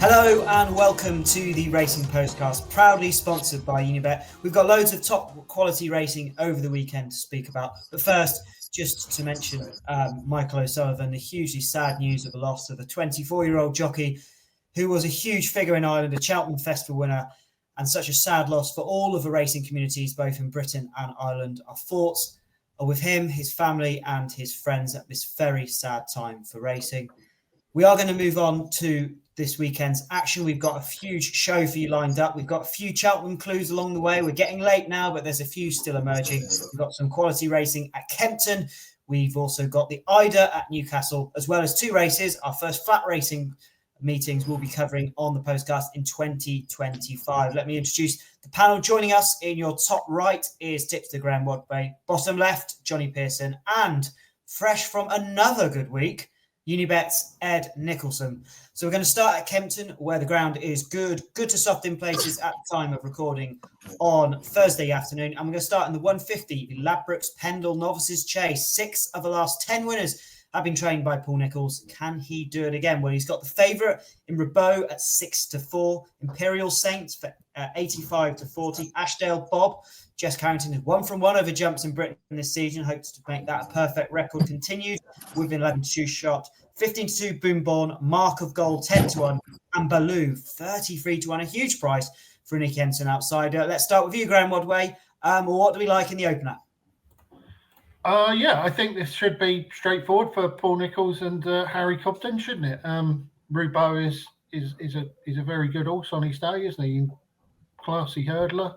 Hello and welcome to the Racing Postcast, proudly sponsored by Unibet. We've got loads of top quality racing over the weekend to speak about. But first, just to mention Michael O'Sullivan, the hugely sad news of the loss of a 24-year-old jockey who was a huge figure in Ireland, a Cheltenham Festival winner, and such a sad loss for all of the racing communities, both in Britain and Ireland. Our thoughts are with him, his family and his friends at this very sad time for racing. We are going to move on to this weekend's action. We've got a huge show for you lined up. We've got a few Cheltenham clues along the way. We're getting late now, but there's a few still emerging. We've got some quality racing at Kempton. We've also got the Eider at Newcastle, as well as two races. Our first flat racing meetings we'll be covering on the Postcast in 2025. Let me introduce the panel. Joining us in your top right is tipster Graeme Rodway, bottom left, Jonny Pearson, and fresh from another good week, Unibet's Ed Nicholson. So we're going to start at Kempton, where the ground is good to soft in places at the time of recording on Thursday afternoon. And we're going to start in the 150, the Ladbrokes Pendil Novices Chase. 6 of the last 10 winners have been trained by Paul Nicholls. Can he do it again? Well, he's got the favourite in Rabot at 6-4, Imperial Saints for 85-40, Ashdale Bob. Jess Carrington is 1 from 1 over jumps in Britain this season, hopes to make that a perfect record continued with an 11-2 shot. 15-2 Boomborn, Mark of Gold 10-1, and Baloo 33-1, a huge price for a Nick Henson outsider. Let's start with you, Graeme Rodway. What do we like in the opener? I think this should be straightforward for Paul Nicholls and Harry Cobden, shouldn't it? Rabot is a very good horse on his day, isn't he? Classy hurdler.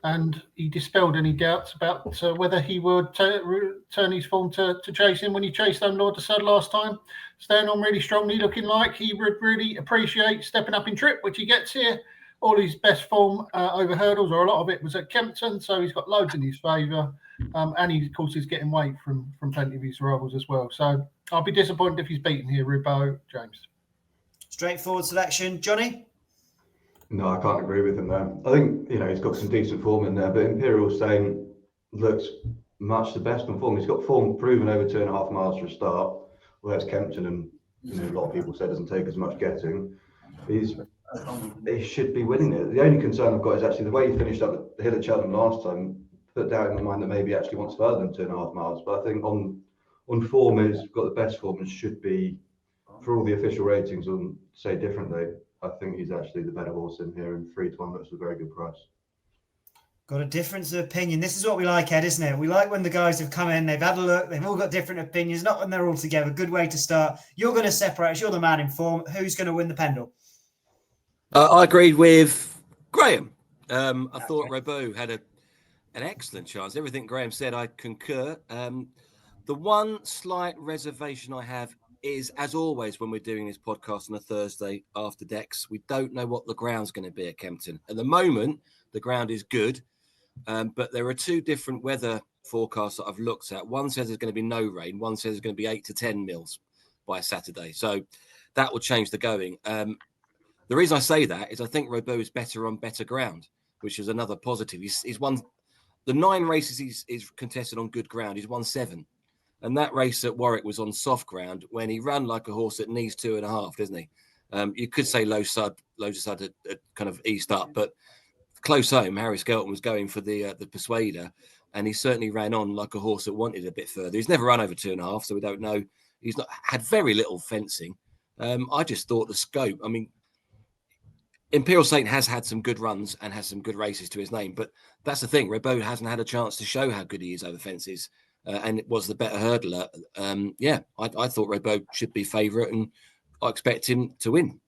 And he dispelled any doubts about whether he would turn his form to chase him when he chased Lord de Sud last time. Staying on really strongly, looking like he would really appreciate stepping up in trip, which he gets here. All his best form over hurdles, or a lot of it, was at Kempton, so he's got loads in his favour. And he, of course, is getting weight from plenty of his rivals as well. So I'll be disappointed if he's beaten here, Rabot, James. Straightforward selection. Johnny? No, I can't agree with him there. I think, he's got some decent form in there, but Imperial Saint looks much the best in form. He's got form proven over 2.5 miles for a start, whereas Kempton, and a lot of people say doesn't take as much getting. He should be winning it. The only concern I've got is actually the way he finished up the hill at Cheltenham last time put doubt in my mind that maybe he actually wants further than 2.5 miles. But I think on form, he's got the best form and should be, for all the official ratings, and say differently, I think he's actually the better horse in here, and 3-1 looks a very good price. Got a difference of opinion. This is what we like, Ed, isn't it? We like when the guys have come in, they've had a look, they've all got different opinions, not when they're all together. Good way to start. You're going to separate us. You're the man in form. Who's going to win the Pendil? I agreed with Graeme. I thought Rabot had an excellent chance. Everything Graeme said, I concur. The one slight reservation I have is, as always, when we're doing this podcast on a Thursday after decks, we don't know what the ground's going to be at Kempton. At the moment, the ground is good, but there are two different weather forecasts that I've looked at. One says there's going to be no rain. One says there's going to be 8 to 10 mils by Saturday. So that will change the going. The reason I say that is I think Rabot is better on better ground, which is another positive. He's won the 9 races he's contested on good ground. He's won 7. And that race at Warwick was on soft ground when he ran like a horse that needs 2.5, doesn't he? You could say low sud had kind of eased up, but close home, Harry Skelton was going for the Persuader, and he certainly ran on like a horse that wanted a bit further. He's never run over 2.5, so we don't know. He's not had very little fencing. I just thought the scope. I mean, Imperial Saint has had some good runs and has some good races to his name, but that's the thing. Rabot hasn't had a chance to show how good he is over fences. And it was the better hurdler. I thought Rabot should be favourite, and I expect him to win.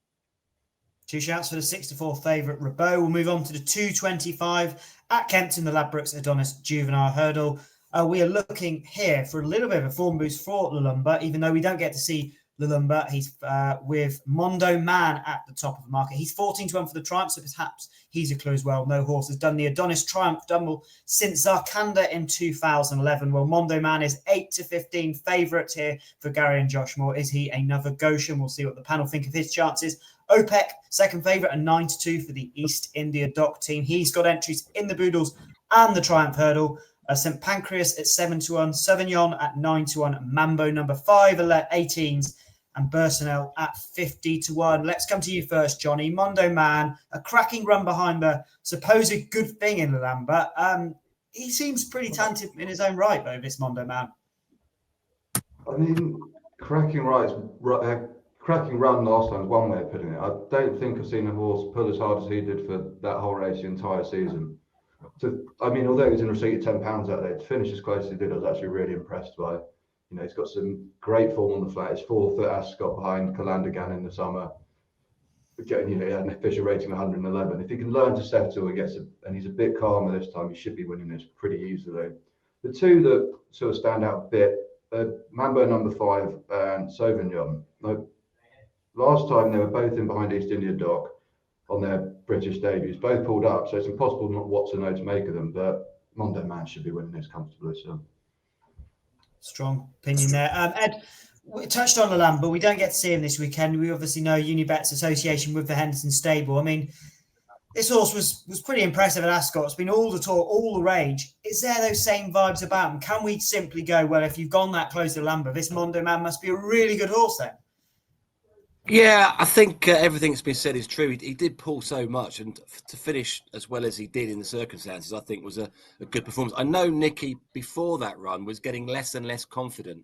2 shouts for the 6-4 favourite Rabot. We'll move on to the 225 at Kempton, the Ladbrokes Adonis Juvenile hurdle. We are looking here for a little bit of a form boost for Lalumba, even though we don't get to see Lalumba. He's with Mondo Man at the top of the market. He's 14-1 for the Triumph, so perhaps he's a clue as well. No horse has done the Adonis Triumph double since Zarkanda in 2011. Well, Mondo Man is 8-15 favourite here for Gary and Josh Moore. Is he another Goshen? We'll see what the panel think of his chances. OPEC, second favourite, and 9-2 for the East India Dock team. He's got entries in the Boodles and the Triumph hurdle. St Pancras at 7-1, Sauvignon at 9-1, Mambo number 5, 18s, and Bursonell at 50-1. Let's come to you first, Jonny. Mondo Man, a cracking run behind the supposed good thing in Lalamba. He seems pretty talented in his own right, though, this Mondo Man. I mean, cracking run last time is one way of putting it. I don't think I've seen a horse pull as hard as he did for that whole race the entire season. Although he was in receipt of £10 that day, to finish as close as he did, I was actually really impressed by. He's got some great form on the flat. His 4th at Ascot behind Calandagan in the summer. He had an official rating of 111. If he can learn to settle and he's a bit calmer this time, he should be winning this pretty easily. The two that sort of stand out a bit, Mambo number 5 and Sauvignon. Last time they were both in behind East India Dock on their British debuts, both pulled up, so it's impossible not what to know to make of them, but Mondo Man should be winning this comfortably. So. Strong opinion there. Ed, we touched on Lalamba. We don't get to see him this weekend. We obviously know Unibet's association with the Henderson stable. I mean, this horse was pretty impressive at Ascot. It's been all the talk, all the rage. Is there those same vibes about him? Can we simply go, well, if you've gone that close to Lalamba, this Mondo Man must be a really good horse then? Yeah, I think everything that's been said is true. He did pull so much, and to finish as well as he did in the circumstances, I think was a good performance. I know Nicky, before that run, was getting less and less confident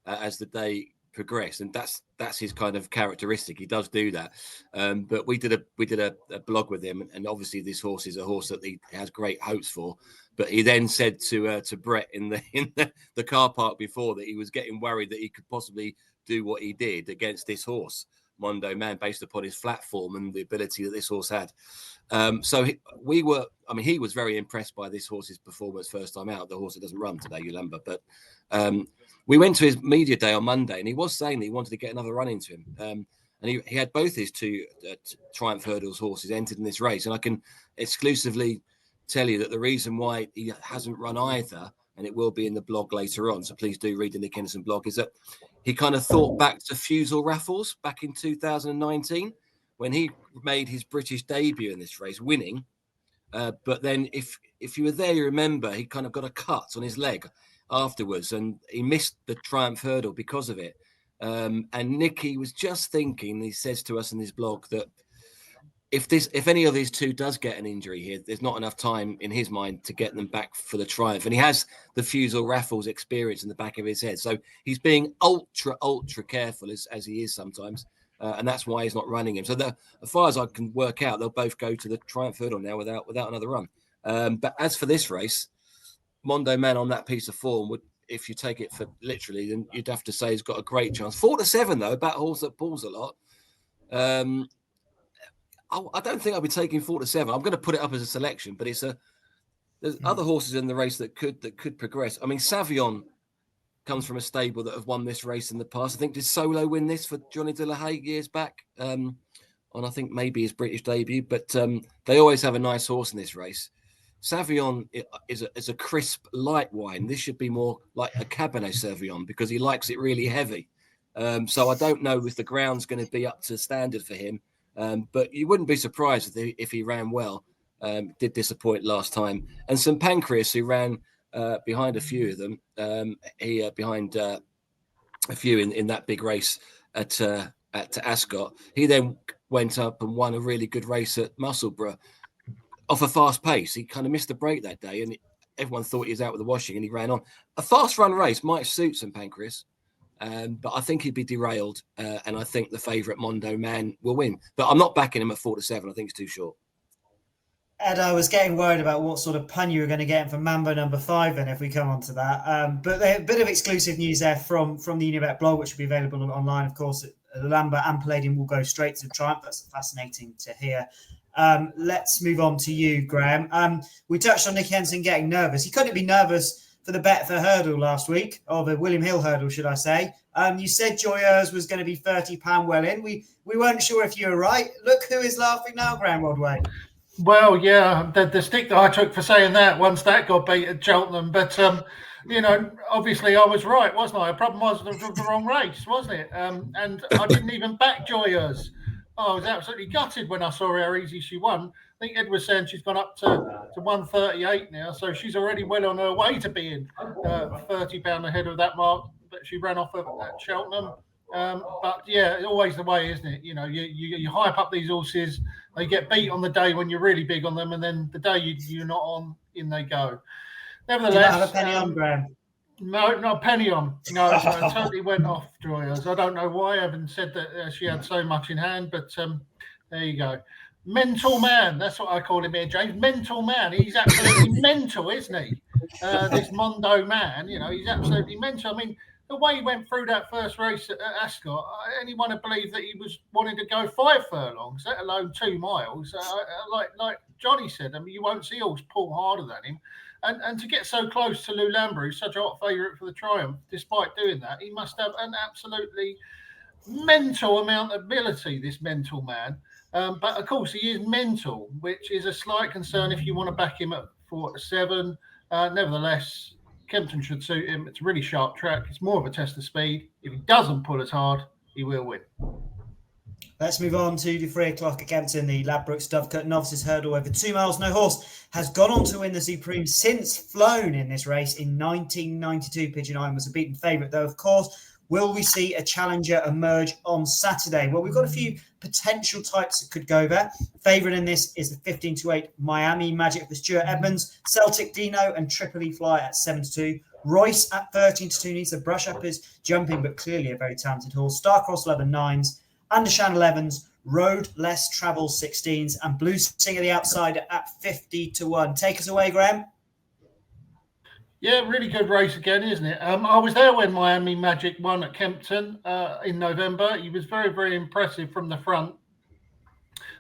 as the day progressed, and that's his kind of characteristic. He does do that. But we did a blog with him, and obviously this horse is a horse that he has great hopes for. But he then said to Brett in the car park before that he was getting worried that he could possibly do what he did against this horse, Mondo Man, based upon his flat form and the ability that this horse had. He was very impressed by this horse's performance first time out. The horse that doesn't run today, Lalamba. But we went to his media day on Monday, and he was saying that he wanted to get another run into him. And he had both his two Triumph Hurdles horses entered in this race. And I can exclusively tell you that the reason why he hasn't run either, and it will be in the blog later on, so please do read the Nick Henderson blog, is that he kind of thought back to Fusel Raffles back in 2019 when he made his British debut in this race, winning. But then if you were there, you remember he kind of got a cut on his leg afterwards, and he missed the Triumph Hurdle because of it. And Nicky was just thinking, he says to us in his blog, that if any of these two does get an injury here, there's not enough time in his mind to get them back for the Triumph. And he has the Fusel Raffles experience in the back of his head. So he's being ultra careful as he is sometimes. And that's why he's not running him. So as far as I can work out, they'll both go to the Triumph Hurdle now without another run. But as for this race, Mondo Man on that piece of form would, if you take it for literally, then you'd have to say he's got a great chance. 4-7 though, about a horse that pulls a lot. I don't think I'll be taking 4-7. I'm going to put it up as a selection, but there's other horses in the race that could progress. I mean, Savion comes from a stable that have won this race in the past. I think did Solo win this for Johnny De La Haye years back on I think maybe his British debut, but they always have a nice horse in this race. Savion is a crisp light wine. This should be more like a Cabernet Sauvignon because he likes it really heavy. So I don't know if the ground's going to be up to standard for him. But you wouldn't be surprised if he ran well. Did disappoint last time. And St Pancras, who ran behind a few of them, behind a few in that big race at Ascot. He then went up and won a really good race at Musselburgh off a fast pace. He kind of missed the break that day, and everyone thought he was out with the washing, and he ran on. A fast run race might suit St Pancras. But I think he'd be derailed, and I think the favourite Mondo Man will win. But I'm not backing him at 4-7. I think it's too short. Ed, I was getting worried about what sort of pun you were going to get for Mambo number 5 then if we come on to that. But a bit of exclusive news there from the Unibet blog, which will be available online, of course. Lalamba and Palladium will go straight to Triumph. That's fascinating to hear. Let's move on to you, Graeme. We touched on Nick Henderson getting nervous. He couldn't be nervous for the bet for hurdle last week, or the William Hill hurdle, should I say. You said Joyeuse was going to be £30 well in. We weren't sure if you were right. Look who is laughing now, Graeme Rodway. Well, yeah, the stick that I took for saying that once that got beat at Cheltenham. But, obviously I was right, wasn't I? The problem was the wrong race, wasn't it? And I didn't even back Joyeuse. I was absolutely gutted when I saw how easy she won. I think Ed was saying she's gone up to 138 now, so she's already well on her way to being £30 ahead of that mark that she ran off at Cheltenham. But yeah, always the way, isn't it? You know, you hype up these horses, they get beat on the day when you're really big on them, and then the day you're not on, in they go. Nevertheless, do you not have a penny on, Graham? No, not a penny on. No, I totally went off Joyers. I don't know why. Evan said that she had so much in hand, but there you go. Mental man. That's what I call him here, James. Mental man. He's absolutely mental, isn't he? This Mondo man, you know, he's absolutely mental. I mean, the way he went through that first race at Ascot, anyone would believe that he was wanting to go 5 furlongs, let alone 2 miles. Like Jonny said, I mean, you won't see horse pull harder than him. And to get so close to Lou Lambert, who's such a hot favourite for the Triumph, despite doing that, he must have an absolutely mental amount of ability, this mental man. But, of course, he is mental, which is a slight concern if you want to back him at 4-7. Nevertheless, Kempton should suit him. It's a really sharp track. It's more of a test of speed. If he doesn't pull as hard, he will win. Let's move on to the 3 o'clock at Kempton, the Ladbrokes Dovecote Novices Hurdle over 2 miles. No horse has gone on to win the Supreme since flown in this race in 1992. Pigeon Eye was a beaten favourite, though, of course. Will we see a challenger emerge on Saturday? Well, we've got a few potential types that could go there. Favourite in this is the 15-8 Miami Magic for Stuart Edmonds, Celtic Dino and Tripoli Fly at 7-2. Royce at 13-2 needs to brush up his jumping, but clearly a very talented horse. Starcross Leather 9s. Undershan 11s, Road Less Travel 16s, and Blue Singer the outsider at 50-1. Take us away, Graham. Yeah, really good race again, isn't it? I was there when Miami Magic won at Kempton in November. He was very, very impressive from the front.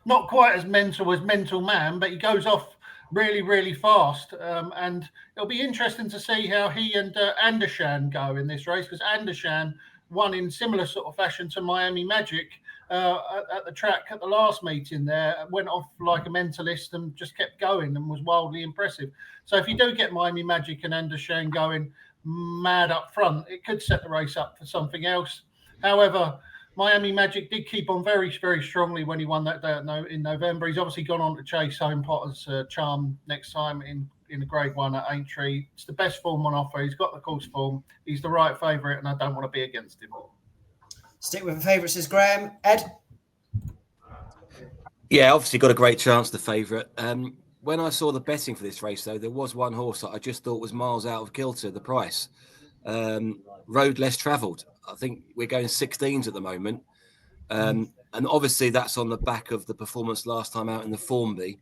Not quite as Mental Man, but he goes off really, really fast. And it'll be interesting to see how he and Andershan go in this race, because Andershan won in similar sort of fashion to Miami Magic at the track at the last meeting there, went off like a mentalist and just kept going and was wildly impressive. So if you do get Miami Magic and Andershan going mad up front, it could set the race up for something else. However, Miami Magic did keep on very, very strongly when he won that day in November. He's obviously gone on to chase Home Potter's charm next time in the Grade 1 at Aintree. It's the best form on offer. He's got the course form. He's the right favourite, and I don't want to be against him. Stick with the favourite, says Graham. Ed? Yeah, obviously got a great chance, the favourite. When I saw the betting for this race, though, there was one horse that I just thought was miles out of kilter, the price. Road Less Travelled. I think we're going 16s at the moment. And obviously that's on the back of the performance last time out in the Formby,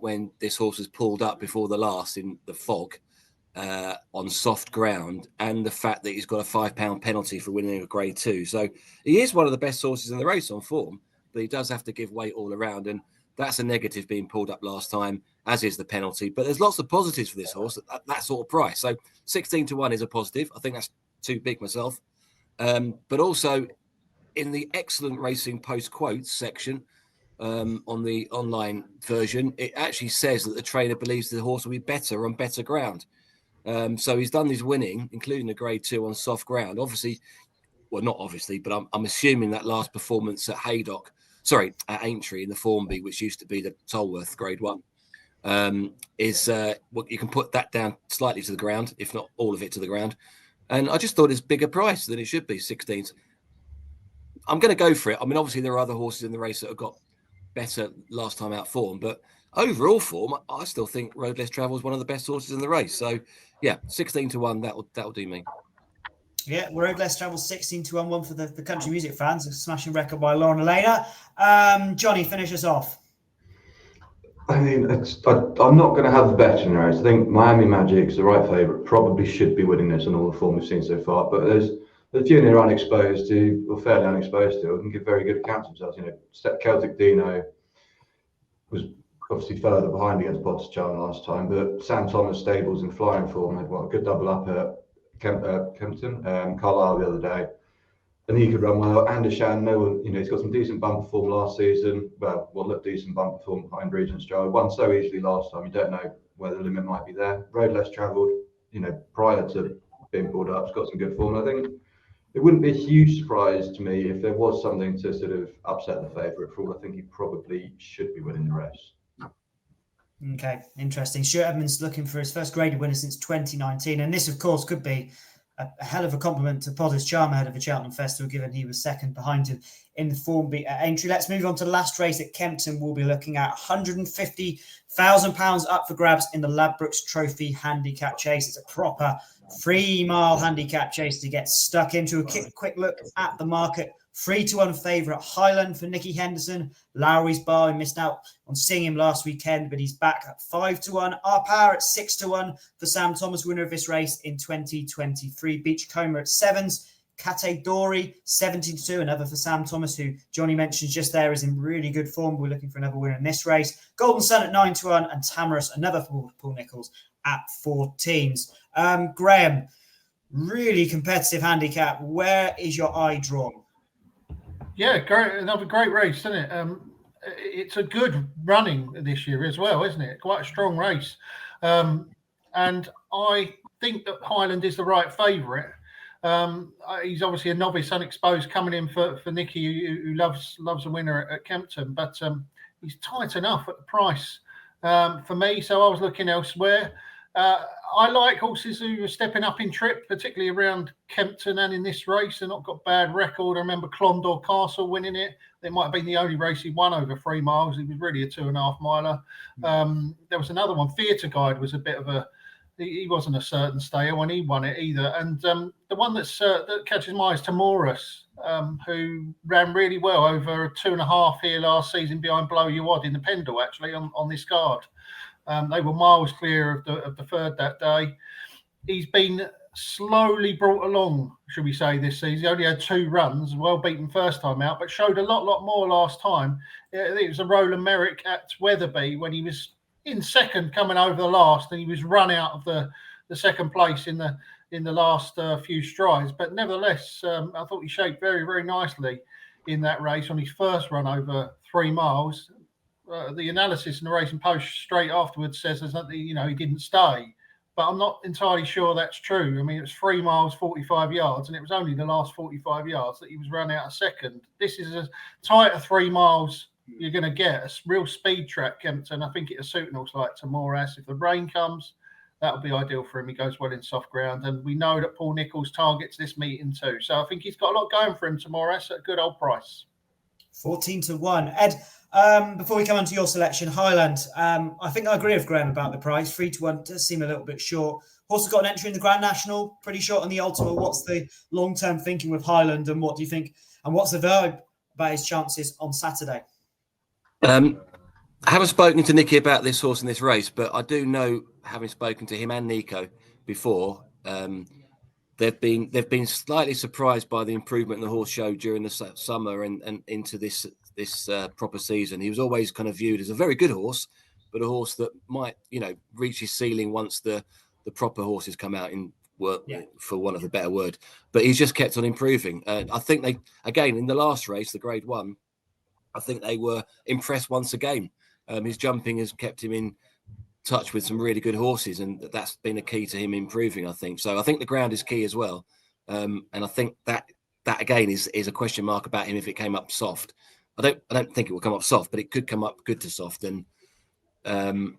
when this horse was pulled up before the last in the fog on soft ground, and the fact that he's got a £5 penalty for winning a Grade 2. So he is one of the best horses in the race on form, but he does have to give weight all around. And that's a negative being pulled up last time, as is the penalty. But there's lots of positives for this horse at that sort of price. So 16-1 is a positive. I think that's too big myself. But also in the excellent racing post quotes section on the online version, it actually says that the trainer believes the horse will be better on better ground. So he's done his winning, including a Grade 2 on soft ground. Obviously, well, not obviously, but I'm assuming that last performance at at Aintree in the Formby, which used to be the Tolworth Grade 1, is you can put that down slightly to the ground, if not all of it to the ground. And I just thought it's bigger price than it should be, 16s. I'm going to go for it. I mean, obviously there are other horses in the race that have got better last time out form, but overall form, I still think Road Less Travel is one of the best horses in the race. So yeah, 16-1, that'll do me. Yeah, Road Less Travel 16-1, one for the country music fans. A smashing record by Lauren Elena. Jonny, finish us off. I mean, I'm not going to have the bet in the race. I think Miami Magic's the right favourite. Probably should be winning this on all the form we've seen so far. But there's a few here unexposed to, or fairly unexposed to, who can give very good accounts of themselves. You know, Celtic Dino was obviously further behind against Potter's Charm last time, but Sam Thomas Stables in flying form had a good double up at Kempton, Carlisle the other day. And he could run well. Andershan, he's got some decent bumper form last season. Well, looked decent bumper form behind Regent's Child. Won so easily last time, you don't know where the limit might be there. Road Less Travelled, prior to being pulled up, has got some good form. I think it wouldn't be a huge surprise to me if there was something to sort of upset the favourite. For all I think he probably should be winning the race. Okay, interesting. Stuart Edmonds looking for his first graded winner since 2019. And this, of course, could be a hell of a compliment to Potter's Charm ahead of the Cheltenham Festival, given he was second behind him in the form beat entry. Let's move on to the last race at Kempton. We'll be looking at £150,000 up for grabs in the Ladbrokes Trophy Handicap Chase. It's a proper 3-mile handicap chase to get stuck into. A quick look at the market. 3-1 favourite Highland for Nicky Henderson. Lowry's Bar, we missed out on seeing him last weekend, but he's back at 5-1. Our Power at 6-1 for Sam Thomas, winner of this race in 2023. Beachcomber at 7s. Kate Dory, 17-2, another for Sam Thomas, who Jonny mentioned just there is in really good form. We're looking for another winner in this race. Golden Sun at 9-1, and Tamarisk, another for Paul Nicholls, at 14s. Graeme, really competitive handicap. Where is your eye drawn? Yeah, great. Another great race, isn't it? It's a good running this year as well, isn't it? Quite a strong race. And I think that Highland is the right favourite. He's obviously a novice, unexposed, coming in for Nicky, who loves a winner at Kempton. But he's tight enough at the price for me. So I was looking elsewhere. I like horses who are stepping up in trip, particularly around Kempton and in this race. They've not got bad record. I remember Clondor Castle winning it. It might have been the only race he won over 3 miles. He was really a 2.5 miler. There was another one. Theatre Guide was a bit of a... He wasn't a certain stayer when he won it either. And the one that catches my eye is Tamoris, who ran really well over a 2.5 here last season behind Blow You Wad in the Pendil, actually, on this card. They were miles clear of the third that day. He's been slowly brought along, should we say, this season. He only had 2 runs, well beaten first time out, but showed a lot more last time. It was a Roland Merrick at Wetherby when he was in second coming over the last, and he was run out of the second place in the last few strides. But nevertheless, I thought he shaped very, very nicely in that race on his first run over 3 miles. The analysis in the Racing Post straight afterwards says there's nothing, he didn't stay. But I'm not entirely sure that's true. I mean, it was 3 miles, 45 yards, and it was only the last 45 yards that he was run out of second. This is as tight a 3 miles you're going to get. A real speed track, Kempton. I think it'll suit an horse like Tamoras. If the rain comes, that'll be ideal for him. He goes well in soft ground. And we know that Paul Nicholls targets this meeting too. So I think he's got a lot going for him, Tamoras, at a good old price. 14-1. Ed, before we come on to your selection, Highland, I think I agree with Graeme about the price. 3-1 does seem a little bit short. Horse has got an entry in the Grand National, pretty short on the Ultimate. What's the long-term thinking with Highland, and what do you think? And what's the vibe about his chances on Saturday? I haven't spoken to Nicky about this horse in this race, but I do know, having spoken to him and Nico before, they've been slightly surprised by the improvement the horse showed during the summer and into this proper season. He was always kind of viewed as a very good horse, but a horse that might reach his ceiling once the proper horses come out in work, for want of a better word. But he's just kept on improving. I think they, again, in the last race, the Grade 1, I think they were impressed once again. His jumping has kept him in touch with some really good horses, and that's been a key to him improving, I think. So I think the ground is key as well. And I think that again is a question mark about him if it came up soft. I don't think it will come up soft, but it could come up good to soft. And I'm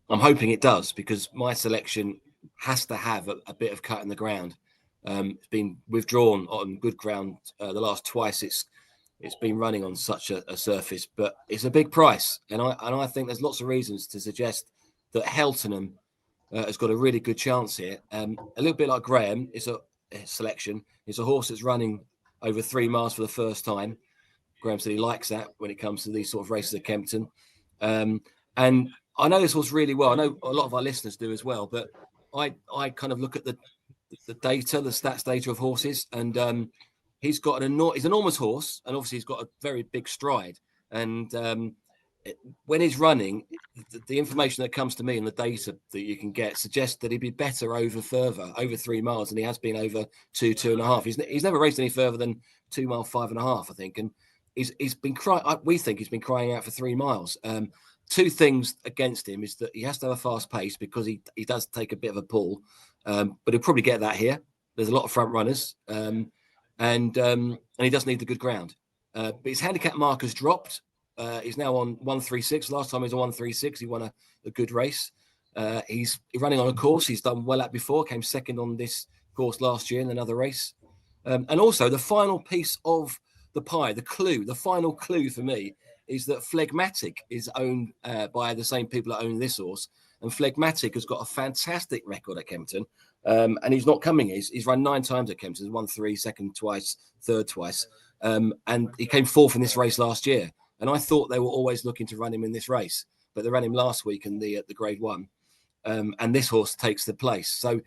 hoping it does, because my selection has to have a bit of cut in the ground. It's been withdrawn on good ground the last twice. It's been running on such a surface, but it's a big price. And I think there's lots of reasons to suggest that Cheltenham has got a really good chance here. A little bit like Graeme, it's a selection. It's a horse that's running over 3 miles for the first time. Graeme said he likes that when it comes to these sort of races at Kempton. And I know this horse really well. I know a lot of our listeners do as well, but I kind of look at the data, the stats data of horses, and he's got he's an enormous horse, and obviously he's got a very big stride. And when he's running, the information that comes to me and the data that you can get suggests that he'd be better over 3 miles than he has been over 2.5. He's never raced any further than 2 mile 5.5, I think. And he's been crying. We think he's been crying out for 3 miles. 2 things against him is that he has to have a fast pace, because he does take a bit of a pull, but he'll probably get that here. There's a lot of front runners, and he does need the good ground. But his handicap marker's dropped. He's now on 136. Last time he was on 136. He won a good race. He's running on a course he's done well at before. Came second on this course, last year in another race. And also the final piece of the pie, the final clue for me is that Phlegmatic is owned by the same people that own this horse. And Phlegmatic has got a fantastic record at Kempton. And he's not coming. He's run 9 times at Kempton. He's won 3, second twice, third twice. And he came 4th in this race last year. And I thought they were always looking to run him in this race. But they ran him last week in the Grade 1. And this horse takes the place. So,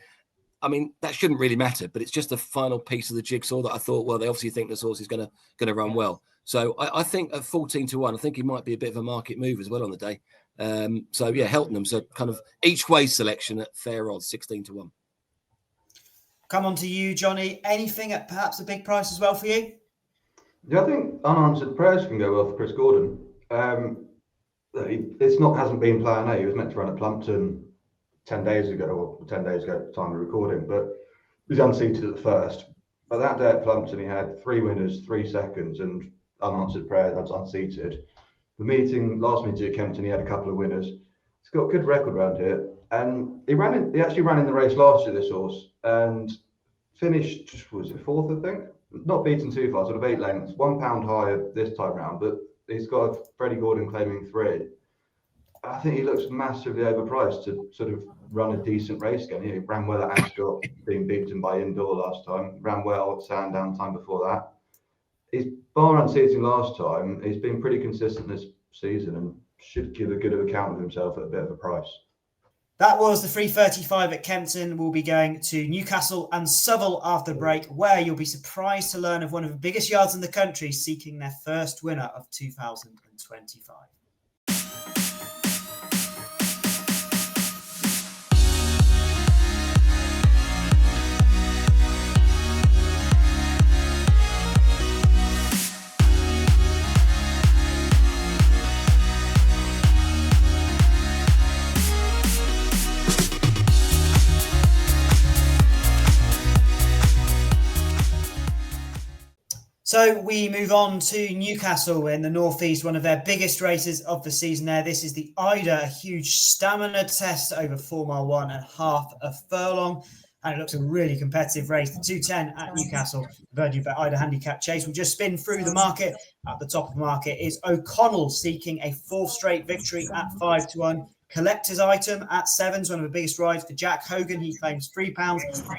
I mean, that shouldn't really matter. But it's just a final piece of the jigsaw that I thought, well, they obviously think this horse is going to run well. So I think at 14 to 1, I think he might be a bit of a market move as well on the day. So, yeah, Cheltenham. So kind of each way selection at fair odds, 16 to 1. Come on to you, Johnny. Anything at perhaps a big price as well for you? Yeah, I think unanswered prayers can go well for Chris Gordon. Hasn't been plan A. He was meant to run at Plumpton 10 days ago, or 10 days ago at the time of recording, but he was unseated at the first. But that day at Plumpton, he had 3 winners, 3 seconds, and unanswered prayers. That's unseated. The last meeting at Kempton, he had a couple of winners. He's got a good record around here, and he actually ran in the race last year, this horse, and finished, was it 4th, I think? Not beaten too far, sort of 8 lengths, £1 higher this time round, but he's got Freddie Gordon claiming 3. I think he looks massively overpriced to sort of run a decent race again. He ran well at Ascot, being beaten by Indoor last time. Ran well at Sandown time before that. He's bar unseating last time. He's been pretty consistent this season and should give a good account of himself at a bit of a price. That was the 3:35 at Kempton. We'll be going to Newcastle and Southwell after the break, where you'll be surprised to learn of one of the biggest yards in the country seeking their first winner of 2025. So we move on to Newcastle in the northeast, one of their biggest races of the season there. This is the Eider, a huge stamina test over 4 mile 1.5 a furlong. And it looks a really competitive race. The 210 at Newcastle, BetUK Eider Handicap Chase will just spin through the market. At the top of the market is O'Connell seeking a 4th straight victory at 5 to 1. Collector's Item at 7's one of the biggest rides for Jack Hogan. He claims £3.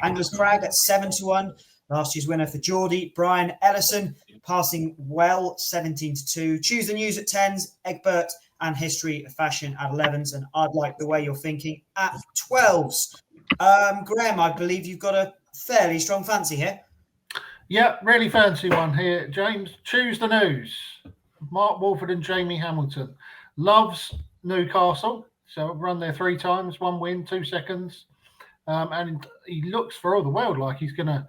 Angler's Crag at 7 to 1. Last year's winner for Geordie, Brian Ellison, passing well, 17 to 2. Choose the News at 10s, Egbert and History of Fashion at 11s, and I'd Like the Way You're Thinking at 12s. Graeme, I believe you've got a fairly strong fancy here. Yeah, really fancy one here, James. Choose the News. Mark Wolford and Jamie Hamilton. Loves Newcastle, so run there 3 times, 1 win, 2 seconds. And he looks for all the world like he's going to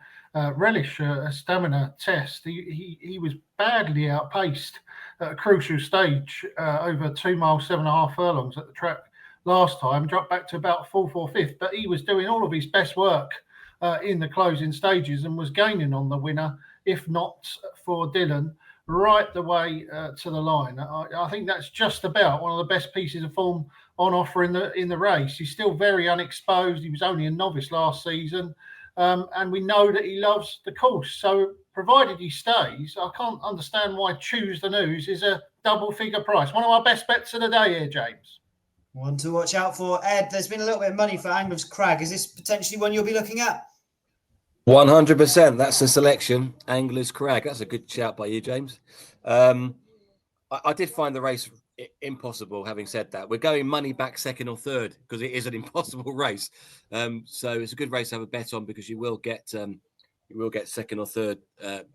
relish a stamina test. He was badly outpaced at a crucial stage over 2 miles, 7.5 furlongs at the track last time, dropped back to about 4th or 5th, but he was doing all of his best work in the closing stages and was gaining on the winner, if not for Dylan, right the way to the line. I think that's just about one of the best pieces of form on offer in the race. He's still very unexposed. He was only a novice last season. And we know that he loves the course. So provided he stays, I can't understand why Choose the News is a double figure price. One of our best bets of the day here, James. One to watch out for. Ed, there's been a little bit of money for Angler's Crag. Is this potentially one you'll be looking at? 100%. That's the selection. Angler's Crag. That's a good shout by you, James. I did find the race impossible. Having said that, we're going money back 2nd or 3rd because it is an impossible race. So it's a good race to have a bet on because you will get 2nd or 3rd.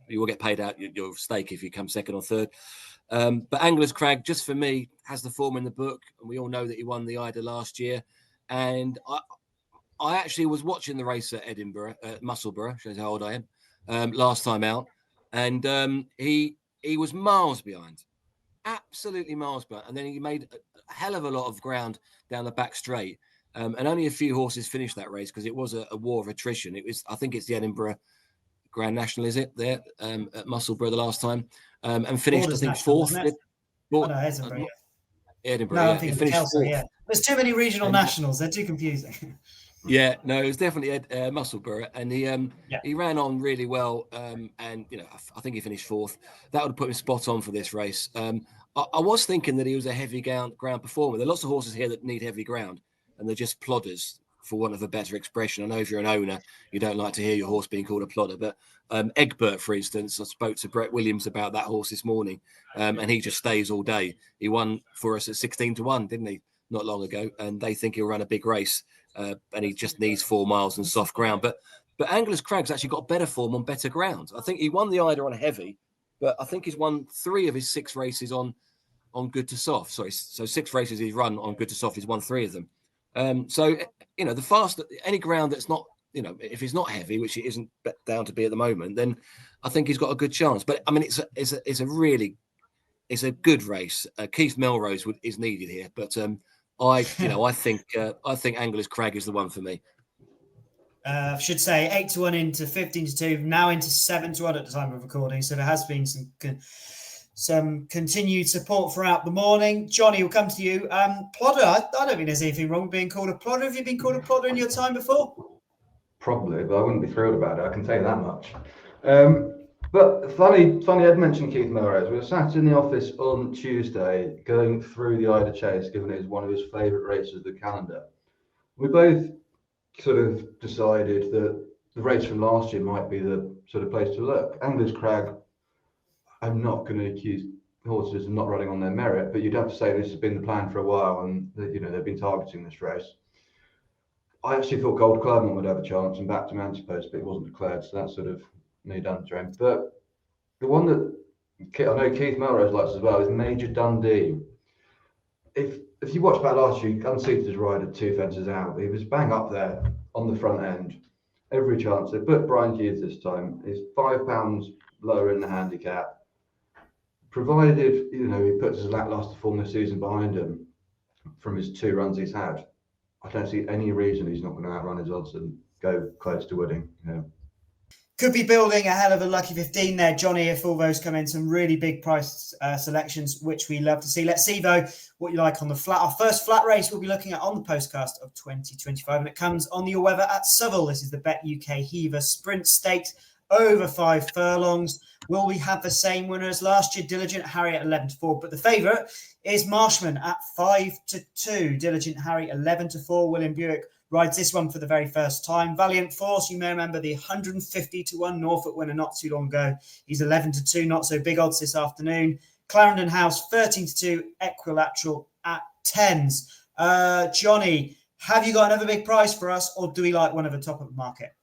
You will get paid out your stake if you come 2nd or 3rd. But Angler's Crag, just for me, has the form in the book, and we all know that he won the Eider last year. And I actually was watching the race at Edinburgh, at Musselburgh, shows how old I am, last time out, and he was miles behind. Absolutely miles behind, and then he made a hell of a lot of ground down the back straight, and only a few horses finished that race because it was a war of attrition. It was, I think it's the Edinburgh Grand National, is it, there at Musselburgh the last time, and finished Borders I think National, 4th. Edinburgh. Edinburgh, No, yeah. I think He finished Kelso, 4th. yeah. There's too many regional nationals. They're too confusing. Yeah, no, it was definitely Ed Musselburgh, and he ran on really well, and I think he finished fourth. That would have put him spot on for this race. I was thinking that he was a heavy ground performer. There are lots of horses here that need heavy ground, and they're just plodders, for want of a better expression. I know if you're an owner, you don't like to hear your horse being called a plodder, but Egbert, for instance, I spoke to Brett Williams about that horse this morning, and he just stays all day. He won for us at 16-1, didn't he, not long ago? And they think he'll run a big race. And he just needs 4 miles and soft ground. But Angler's Crag's actually got better form on better ground. I think he won the Eider on heavy, but I think he's won 3 of his 6 races on good to soft. Sorry, so 6 races he's run on good to soft. He's won 3 of them. So the fast, any ground that's not, if it's not heavy, which it isn't down to be at the moment, then I think he's got a good chance. But I mean, it's a good race. Keith Melrose is needed here, but I think Angler's Crag is the one for me. I should say 8-1 into 15-2, now into 7-1 at the time of recording. So there has been some continued support throughout the morning. Johnny, we'll come to you. Plodder, I don't think there's anything wrong with being called a plodder. Have you been called a plodder in your time before? Probably, but I wouldn't be thrilled about it. I can tell you that much. But funny, Ed mentioned Keith Melrose. We were sat in the office on Tuesday going through the Eider Chase, given it is one of his favourite races of the calendar. We both sort of decided that the race from last year might be the sort of place to look. Angler's Crag, I'm not going to accuse horses of not running on their merit, but you'd have to say this has been the plan for a while, and they've been targeting this race. I actually thought Gold Claremont would have a chance and backed him Antipost, but it wasn't declared, so that's sort of me done to him. But the one that I know Keith Melrose likes as well is Major Dundee. If you watch back last year, unseated his rider 2 fences out. He was bang up there on the front end. Every chance. They put Brian Hughes this time. He's £5 lower in the handicap. Provided, he puts his lacklustre form this season behind him from his 2 runs he's had, I don't see any reason he's not going to outrun his odds and go close to winning. Yeah. Could be building a hell of a lucky 15 there, Johnny, if all those come in. Some really big price selections, which we love to see. Let's see, though, what you like on the flat. Our first flat race we'll be looking at on the Postcast of 2025, and it comes on the weather at Southwell. This is the BetUK Hever Sprint Stakes, over 5 furlongs. Will we have the same winner as last year? Diligent Harry at 11-4, but the favourite is Marshman at 5-2. Diligent Harry 11-4. William Buick rides this one for the very first time. Valiant Force, you may remember the 150-1 Norfolk winner not too long ago. He's 11-2, not so big odds this afternoon. Clarendon House 13-2, Equilateral at 10s. Johnny, have you got another big price for us, or do we like one of the top of the market?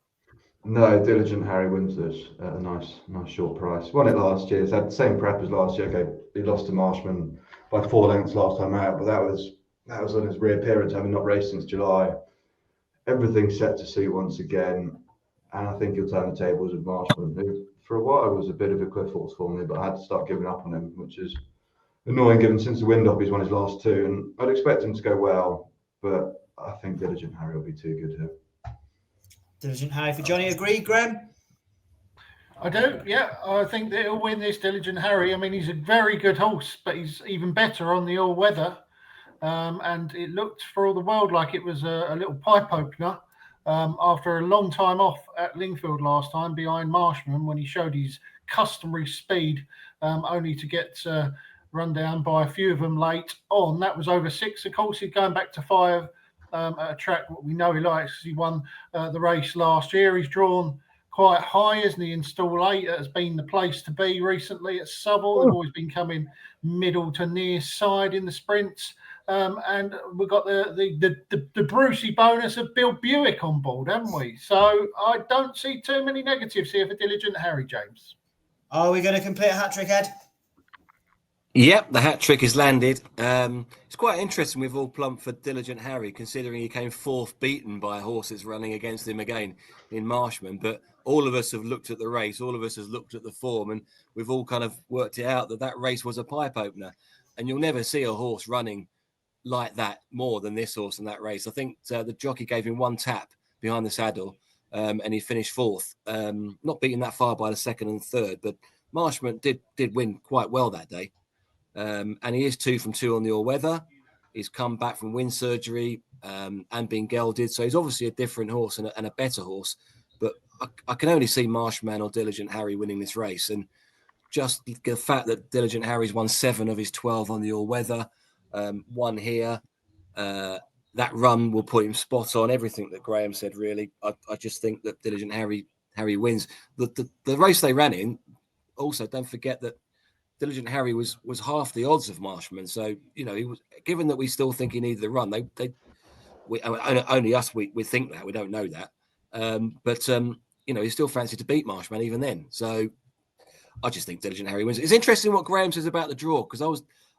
No, Diligent Harry wins this at a nice short price. Won it last year. He's had the same prep as last year. Okay, he lost to Marshman by 4 lengths last time out, but that was on his reappearance, having not raced since July. Everything's set to suit once again, and I think he'll turn the tables with Marshman, who for a while was a bit of a cliff horse for me, but I had to start giving up on him, which is annoying given since the wind up he's won his last 2, and I'd expect him to go well, but I think Diligent Harry will be too good here. Diligent Harry for Johnny. Agree, Graeme? I do, yeah. I think that he'll win this, Diligent Harry. I mean, he's a very good horse, but he's even better on the all-weather. And it looked for all the world like it was a little pipe opener after a long time off at Lingfield last time behind Marshman, when he showed his customary speed, only to get run down by a few of them late on. That was over 6. Of course, he's going back to 5 at a track what we know he likes. He won the race last year. He's drawn quite high, isn't he? In stall 8 has been the place to be recently at Southwell. They've always been coming middle to near side in the sprints. And we've got the Brucey bonus of Bill Buick on board, haven't we? So I don't see too many negatives here for Diligent Harry, James. Are we going to complete a hat-trick, Ed? Yep, the hat-trick is landed. It's quite interesting we've all plumped for Diligent Harry, considering he came 4th beaten by a horse that's running against him again in Marshman. But all of us have looked at the race, all of us has looked at the form, and we've all kind of worked it out that race was a pipe opener. And you'll never see a horse running like that more than this horse in that race. I think the jockey gave him 1 tap behind the saddle, and he finished 4th. Not beaten that far by the 2nd and 3rd, but Marshman did win quite well that day. And he is 2 from 2 on the all-weather. He's come back from wind surgery. and been gelded. So he's obviously a different horse and a better horse. But I can only see Marshman or Diligent Harry winning this race. And just the fact that Diligent Harry's won 7 of his 12 on the all-weather, one here, that run will put him spot on. Everything that Graeme said, really. I just think that Diligent Harry wins. The race they ran in, also, don't forget that Diligent Harry was half the odds of Marshman. So, he was, given that we still think he needed the run, only us, we think that. We don't know that. But he still fancied to beat Marshman even then. So I just think Diligent Harry wins. It's interesting what Graeme says about the draw, because I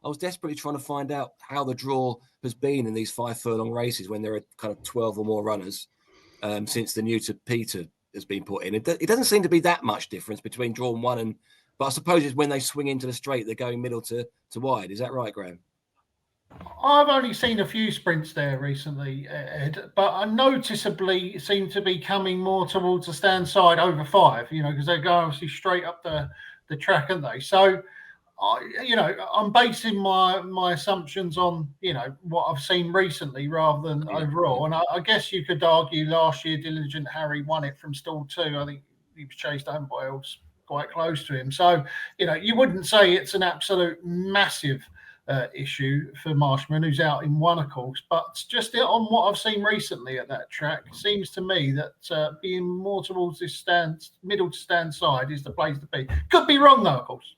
was desperately trying to find out how the draw has been in these 5 furlong races when there are kind of 12 or more runners since the new to Peter has been put in. It doesn't seem to be that much difference between draw and 1 but I suppose it's when they swing into the straight, they're going middle to wide. Is that right, Graeme? I've only seen a few sprints there recently, Ed, but I noticeably seem to be coming more towards the stand side over 5, because they go obviously straight up the track, aren't they? So, I'm basing my assumptions on, what I've seen recently rather than overall. And I guess you could argue last year Diligent Harry won it from stall 2. I think he was chased home by Elves quite close to him. So, you wouldn't say it's an absolute massive issue for Marshman, who's out in 1, of course, but just on what I've seen recently at that track, seems to me that being more towards this middle to stand side is the place to be. Could be wrong though, of course.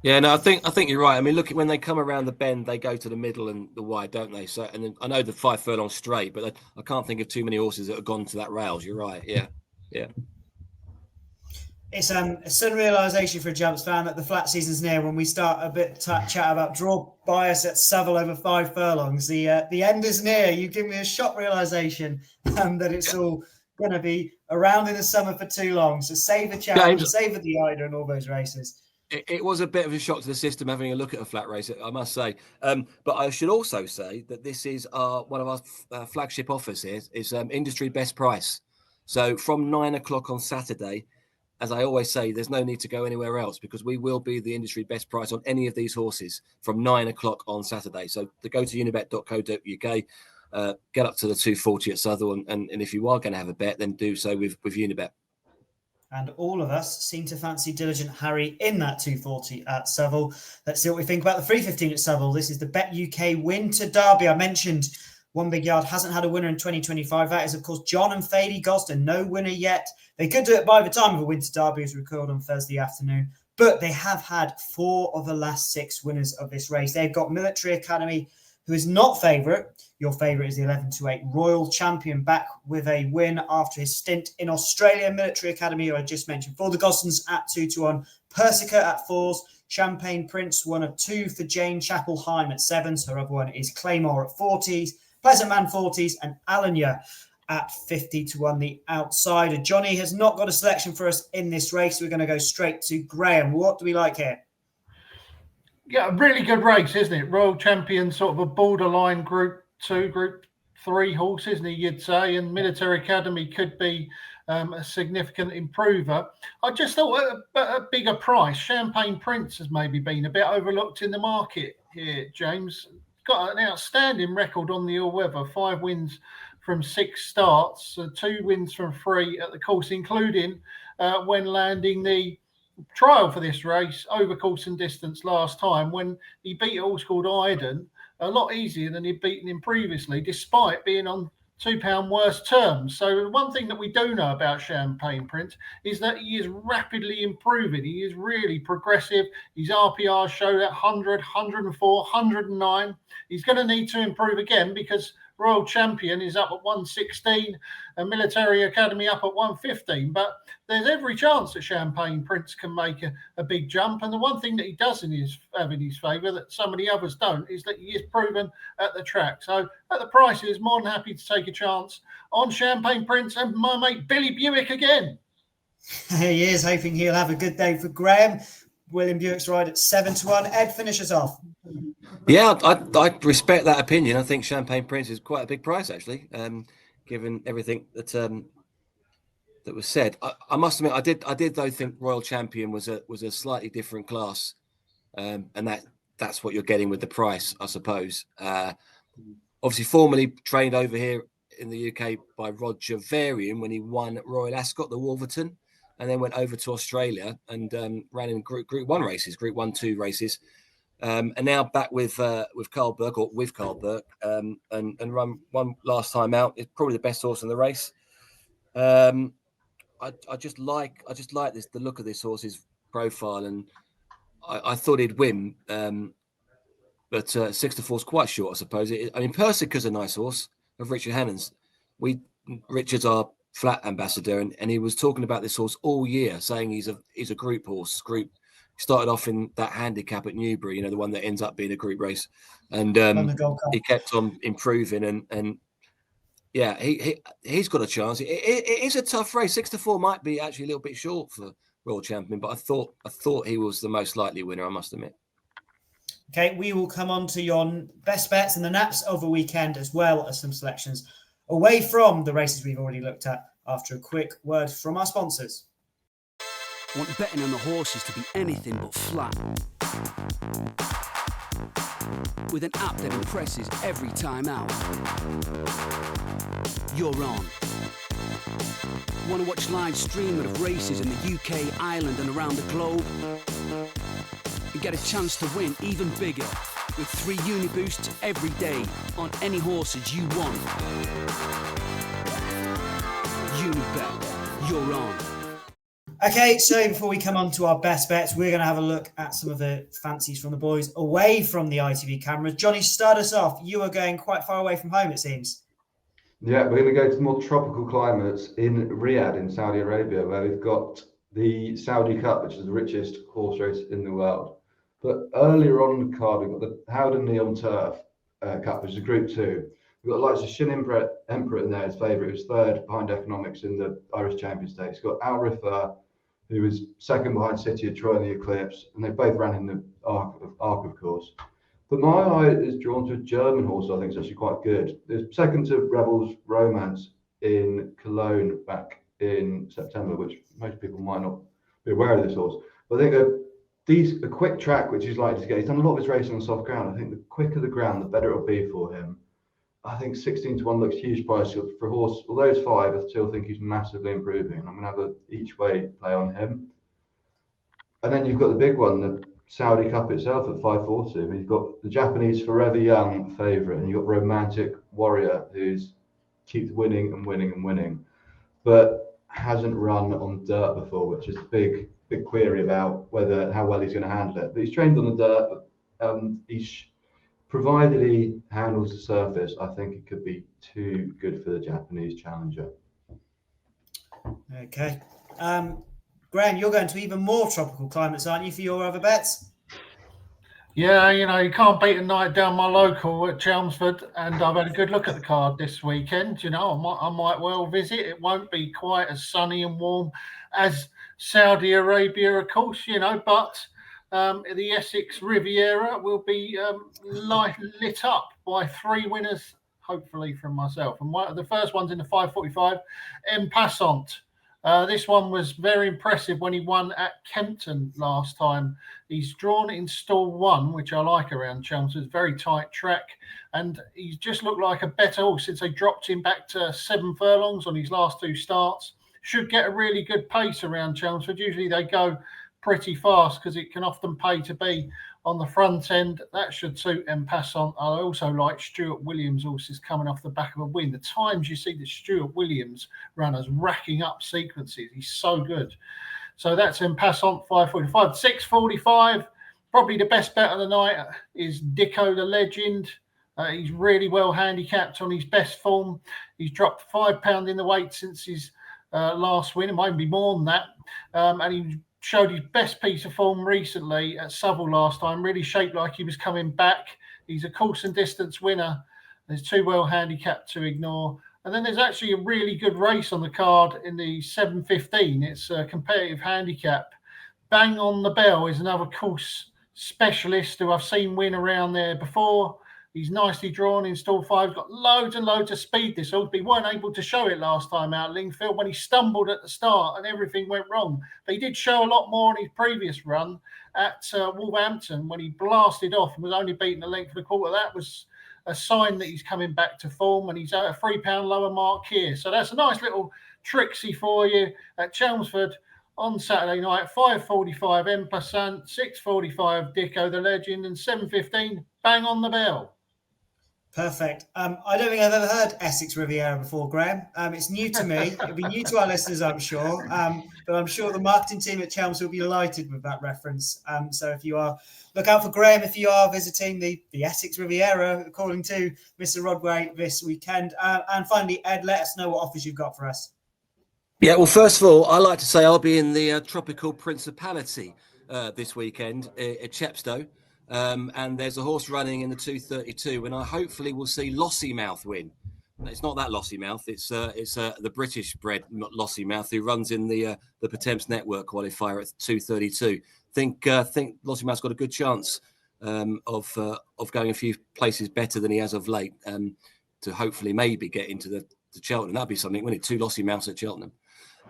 Yeah, no, I think you're right. I mean, look, when they come around the bend, they go to the middle and the wide, don't they? So, and then, I know the 5 furlong straight, but I can't think of too many horses that have gone to that rails. You're right. Yeah. It's a sudden realisation for a Jumps fan that the flat season's near when we start a bit chat about draw bias at Southwell over 5 furlongs. The end is near. You give me a shock realisation that it's all going to be around in the summer for too long. So savour Cheltenham, savour the Eider and all those races. It was a bit of a shock to the system having a look at a flat race, I must say. But I should also say that this is one of our flagship offers here. It's industry best price. So from 9 o'clock on Saturday, as I always say, there's no need to go anywhere else because we will be the industry best price on any of these horses from 9 o'clock on Saturday. So to go to unibet.co.uk, get up to the 240 at Southwell. And if you are going to have a bet, then do so with Unibet. And all of us seem to fancy Diligent Harry in that 240 at Southwell. Let's see what we think about the 315 at Southwell. This is the BetUK Winter Derby. I mentioned One Big Yard hasn't had a winner in 2025. That is, of course, John and Fady Gosden. No winner yet. They could do it by the time of a Winter Derby as recorded on Thursday afternoon. But they have had 4 of the last 6 winners of this race. They've got Military Academy, who is not favourite. Your favourite is the 11-8 Royal Champion, back with a win after his stint in Australia. Military Academy, who I just mentioned, for the Gosdens at 2-1. Persica at 4s. Champagne Prince, 1 of 2 for Jane. Chapelheim at 7s. Her other one is Claymore at 40s. Pleasant Man 40s. And Alanya at 50-1, the outsider. Jonny has not got a selection for us in this race. We're going to go straight to Graeme. What do we like here? Yeah, a really good race, isn't it? Royal Champion, sort of a borderline Group 2, Group 3 horse, isn't he, you'd say? And Military Academy could be a significant improver. I just thought a bigger price. Champagne Prince has maybe been a bit overlooked in the market here, James. Got an outstanding record on the all-weather, 5 wins from 6 starts, 2 wins from 3 at the course, including when landing the trial for this race over course and distance last time when he beat a horse called Iden a lot easier than he'd beaten him previously, despite being on £2 worse terms. So one thing that we do know about Champagne Prince is that he is rapidly improving. He is really progressive. His RPR showed at 100, 104, 109. He's going to need to improve again because Royal Champion is up at 116 and Military Academy up at 115. But there's every chance that Champagne Prince can make a big jump. And the one thing that he does have in his favour that some of the others don't is that he is proven at the track. So at the prices, more than happy to take a chance on Champagne Prince and my mate Billy Buick again. He is hoping he'll have a good day for Graeme. William Buick's ride at 7-1. Ed, finishes off. Yeah, I respect that opinion. I think Champagne Prince is quite a big price, actually, given everything that that was said. I must admit, I did though think Royal Champion was a slightly different class, and that's what you're getting with the price, I suppose. obviously formerly trained over here in the UK by Roger Varian when he won Royal Ascot, the Wolverton, and then went over to Australia and ran in Group 1 races, Group 1-2 races. And now back with Carl Burke and run one last time out. It's probably the best horse in the race. I just like this, the look of this horse's profile, and I thought he'd win. But 6-4 is quite short, I suppose. Persica's a nice horse of Richard Hannon's. Richard's our flat ambassador, and he was talking about this horse all year, saying he's a group horse. Started off in that handicap at Newbury, the one that ends up being a group race, and he kept on improving, and yeah, he's got a chance. It is a tough race. 6-4 might be actually a little bit short for Royal Champion, but I thought he was the most likely winner, I must admit. Okay, we will come on to your best bets and the naps of the weekend, as well as some selections away from the races we've already looked at after a quick word from our sponsors. Want betting on the horses to be anything but flat? With an app that impresses every time out. You're on. Want to watch live streaming of races in the UK, Ireland and around the globe? And get a chance to win even bigger with 3 Uniboosts every day on any horses you want. Unibet, you're on. Okay, so before we come on to our best bets, we're going to have a look at some of the fancies from the boys away from the ITV cameras. Johnny, start us off. You are going quite far away from home, it seems. Yeah, we're going to go to more tropical climates in Riyadh in Saudi Arabia, where we've got the Saudi Cup, which is the richest horse race in the world. But earlier on the card, we've got the Howden Neon Turf Cup, which is Group 2. We've got the likes of Shin Emperor in there, his favourite, who's third behind Economics in the Irish Champion Stakes. We've got Al Rifa, who was second behind City of Troy in the Eclipse, and they both ran in the Arc, of course. But my eye is drawn to a German horse I think is actually quite good. There's second to Rebels Romance in Cologne back in September, which most people might not be aware of this horse. But I think a quick track, which he's likely to get, he's done a lot of his racing on soft ground. I think the quicker the ground, the better it'll be for him. I think 16-1 looks huge price for a horse. Although it's 5, I still think he's massively improving. I'm going to have an each way play on him. And then you've got the big one, the Saudi Cup itself at 540. You've got the Japanese Forever Young favourite, and you've got Romantic Warrior, who keeps winning and winning and winning, but hasn't run on dirt before, which is a big query about how well he's going to handle it. But he's trained on the dirt, but provided he handles the surface, I think it could be too good for the Japanese challenger. Okay. Graeme, you're going to even more tropical climates, aren't you, for your other bets? Yeah, you can't beat a night down my local at Chelmsford, and I've had a good look at the card this weekend. I might well visit. It won't be quite as sunny and warm as Saudi Arabia, of course, but the Essex Riviera will be lit up by 3 winners, hopefully from myself. And the first one's in the 5:45, En Passant. This one was very impressive when he won at Kempton last time. He's drawn in stall 1, which I like around Chelmsford. Very tight track, and he's just looked like a better horse since they dropped him back to 7 furlongs on his last 2 starts. Should get a really good pace around Chelmsford. Usually they go pretty fast because it can often pay to be on the front end. That should suit En Passant. I also like Stuart Williams' horses coming off the back of a win. The times you see the Stuart Williams runners racking up sequences, he's so good. So that's En Passant, 5:45. 6:45, probably the best bet of the night is Dicko the Legend. He's really well handicapped on his best form. He's dropped £5 in the weight since his last win. It might be more than that. And he showed his best piece of form recently at Southwell last time, really shaped like he was coming back. He's a course and distance winner. There's too well handicapped to ignore. And then there's actually a really good race on the card in the 7:15. It's a competitive handicap. Bang on the Bell is another course specialist who I've seen win around there before. He's nicely drawn in stall 5. Got loads and loads of speed this horse. We weren't able to show it last time out at Lingfield when he stumbled at the start and everything went wrong. But he did show a lot more in his previous run at Wolverhampton when he blasted off and was only beaten a length and a quarter. That was a sign that he's coming back to form, and he's at a £3 lower mark here. So that's a nice little tricksy for you at Chelmsford on Saturday night. 5:45 M Passant, 6:45 Dicko the Legend, and 7:15 bang on the bell. Perfect. I don't think I've ever heard Essex Riviera before, Graeme. It's new to me. It'll be new to our listeners, I'm sure. But I'm sure the marketing team at Chelmsford will be delighted with that reference. So if you are, look out for Graeme if you are visiting the Essex Riviera, according to Mr. Rodway this weekend. And finally, Ed, let us know what offers you've got for us. Yeah, well, first of all, I like to say I'll be in the Tropical Principality this weekend at Chepstow. And there's a horse running in the 232, and I hopefully will see Lossymouth win. It's not that Lossymouth; it's the British-bred Lossymouth who runs in the Pertemps Network qualifier at 232. Think Lossymouth's got a good chance of going a few places better than he has of late, to hopefully maybe get into the Cheltenham. That'd be something, wouldn't it? 2 Lossymouths at Cheltenham.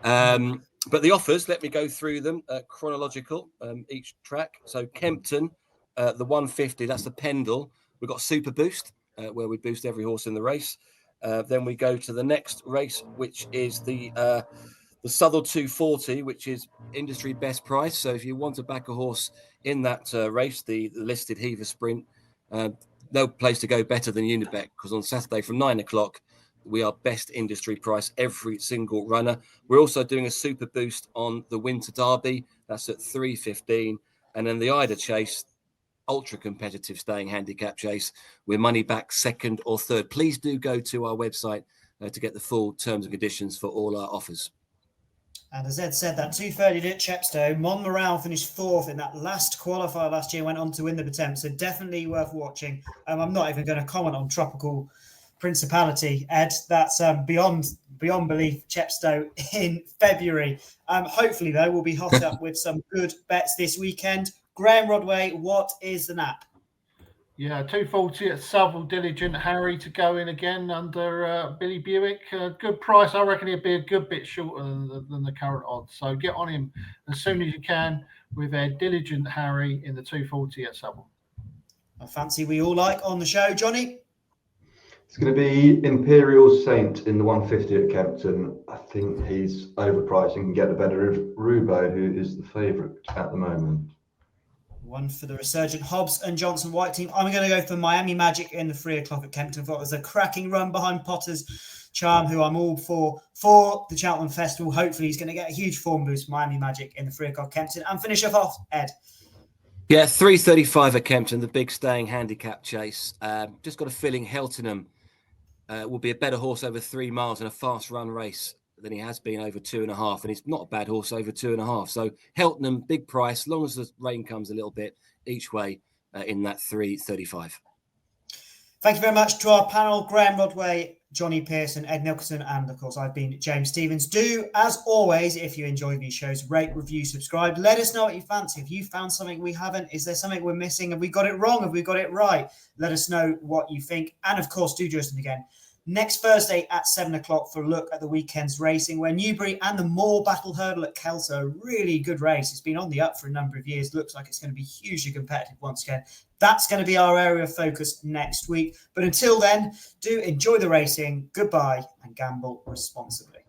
But the offers, let me go through them chronological, each track. So Kempton. The 150, that's the Pendil. We've got Super Boost, where we boost every horse in the race. Then we go to the next race, which is the Southwell 240, which is industry best price. So if you want to back a horse in that race, the Listed Hever Sprint, no place to go better than Unibet, because on Saturday from 9 o'clock, we are best industry price every single runner. We're also doing a Super Boost on the Winter Derby. That's at 3:15. And then the Eider Chase, ultra competitive staying handicap chase, with money back second or third. Please do go to our website to get the full terms and conditions for all our offers. And as Ed said, that 230 at Chepstow, Montmoral finished 4th in that last qualifier last year, went on to win the Pertemps, so definitely worth watching. I'm not even going to comment on Tropical Principality, Ed. That's beyond belief. Chepstow in February. Hopefully, though, we'll be hot up with some good bets this weekend. Graeme Rodway, what is the nap? Yeah, 240 at Southwell, Diligent Harry to go in again under Billy Buick. Good price. I reckon he'll be a good bit shorter than the current odds. So get on him as soon as you can with Diligent Harry in the 240 at Southwell. A fancy we all like on the show, Jonny? It's going to be Imperial Saint in the 150 at Kempton. I think he's overpriced and can get the better of Rubo, who is the favourite at the moment. One for the resurgent Hobbs and Johnson White team. I'm going to go for Miami Magic in the 3 o'clock at Kempton. I thought it was a cracking run behind Potter's Charm, who I'm all for the Cheltenham Festival. Hopefully he's going to get a huge form boost. Miami Magic in the 3 o'clock Kempton. And finish off, Ed. Yeah, 3:35 at Kempton, the big staying handicap chase. Just got a feeling Cheltenham will be a better horse over 3 miles in a fast run race than he has been over 2.5, and he's not a bad horse over 2.5. So Cheltenham, big price, as long as the rain comes a little bit each way in that 3:35. Thank you very much to our panel, Graeme Rodway, Jonny Pearson, Ed Nicholson, and of course I've been James Stevens. Do, as always, if you enjoy these shows, rate, review, subscribe. Let us know what you fancy. If you found something we haven't, is there something we're missing? Have we got it wrong? Have we got it right? Let us know what you think. And of course, do join us again next Thursday at 7 o'clock for a look at the weekend's racing, where Newbury and the Moor Battle Hurdle at Kelso, really good race. It's been on the up for a number of years. Looks like it's going to be hugely competitive once again. That's going to be our area of focus next week. But until then, do enjoy the racing. Goodbye and gamble responsibly.